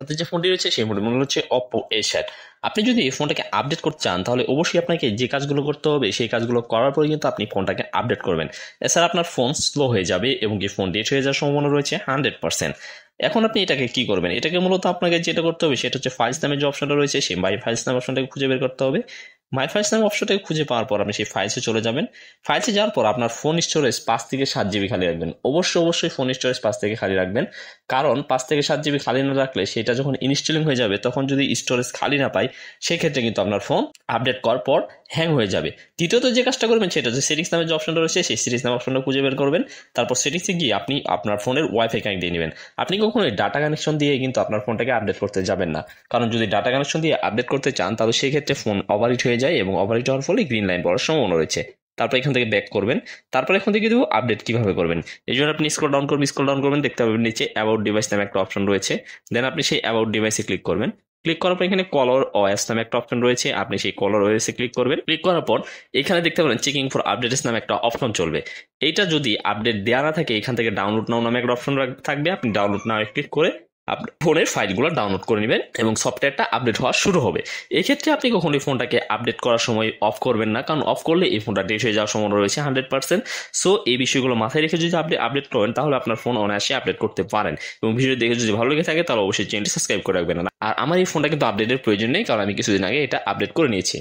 হাতে যে ফোনটি রয়েছে সেই ফোনটির মডেল হচ্ছে Oppo A7। আপনি যদি এই ফোনটাকে আপডেট করতে চান তাহলে অবশ্যই আপনাকে যে কাজগুলো করতে হবে সেই কাজগুলো করার পরে কিন্তু আপনি ফোনটাকে আপডেট করবেন। এছাড়া আপনার ফোন স্লো হয়ে যাবে এবং কি ফোন ডেট হয়ে যাওয়ার সম্ভাবনা রয়েছে 100%। এখন আপনি এটাকে কি করবেন, এটাকে মূলত আপনাকে যেটা করতে হবে সেটা হচ্ছে ফাইলস নামে যে অপশনটা রয়েছে সেই মাই ফাইলস নামে অপশনটাকে খুঁজে বের করতে হবে। মাই ফাইলস নামে অপশনটাকে খুঁজে পাওয়ার পর আপনি সেই ফাইলসে চলে যাবেন। ফাইলসে যাওয়ার পর আপনার ফোন স্টোরেজ 5 থেকে 7 জিবি খালি রাখবেন। অবশ্যই ফোন স্টোরেজ 5 থেকে খালি রাখবেন, কারণ 5 থেকে 7 জিবি খালি না রাখলে সেটা যখন ইনস্টলিং হয়ে যাবে তখন যদি স্টোরেজ খালি না পায় সেক্ষেত্রে কিন্তু আপনার ফোন আপডেট করার পর হ্যাং হয়ে যাবে। দ্বিতীয়ত যে কাজটা করবেন সেটা হচ্ছে সেটিংস নামে যে অপশনটা রয়েছে সেই সেটিংস নামে অপশনটা খুঁজে বের করবেন। তারপর সেটিংসে গিয়ে আপনি আপনার ফোনের ওয়াইফাই কানেক্ট দিয়ে নেবেন। আপনি কখনোই ডাটা কানেকশন দিয়ে কিন্তু আপনার ফোনটাকে আপডেট করতে যাবেন না, কারণ যদি ডাটা কানেকশন দিয়ে আপডেট করতে চান তাহলে সেক্ষেত্রে ফোন ওভারহিট হয়ে যায় এবং ওভারহিট হওয়ার ফলে গ্রিন লাইন পড়ার সম্ভাবনা রয়েছে। তারপর এখান থেকে ব্যাক করবেন। তারপর এখান থেকে দেবো আপডেট কিভাবে করবেন। এই জন্য আপনি স্ক্রল ডাউন করবেন, দেখতে পাবেন নিচে অ্যাবাউট ডিভাইস নামে একটা অপশন রয়েছে। দেন আপনি সেই অ্যাবাউট ডিভাইসে ক্লিক করবেন। ক্লিক করার পর এখানে কলার ওএস নামে একটা অপশন রয়েছে, আপনি সেই কলার ওএসে ক্লিক করবেন। ক্লিক করার পর এখানে দেখতে পাবেন চেকিং ফর আপডেটস নামে একটা অপশন চলবে। এইটা যদি আপডেট দেওয়া না থাকে এখান থেকে ডাউনলোড নাও নামে একটা অপশন থাকবে, আপনি ডাউনলোড নাও ক্লিক করে আপনার ফোনের ফাইলগুলো ডাউনলোড করে নেবেন এবং সফটওয়্যারটা আপডেট হওয়া শুরু হবে। এক্ষেত্রে আপনি কখনোই ফোনটাকে আপডেট করার সময় অফ করবেন না, কারণ অফ করলে এই ফোনটা ডেট হয়ে যাওয়ার সম্ভাবনা রয়েছে 100%। সো এই বিষয়গুলো মাথায় রেখে যদি আপনি আপডেট করেন তাহলে আপনার ফোন অনায়াসে আপডেট করতে পারেন। এবং ভিডিও দেখে যদি ভালো লেগে থাকে তাহলে অবশ্যই চ্যানেলটি সাবস্ক্রাইব করে রাখবেন। আর আমার এই ফোনটা কিন্তু আপডেটের প্রয়োজন নেই, কারণ আমি কিছুদিন আগে এটা আপডেট করে নিয়েছি।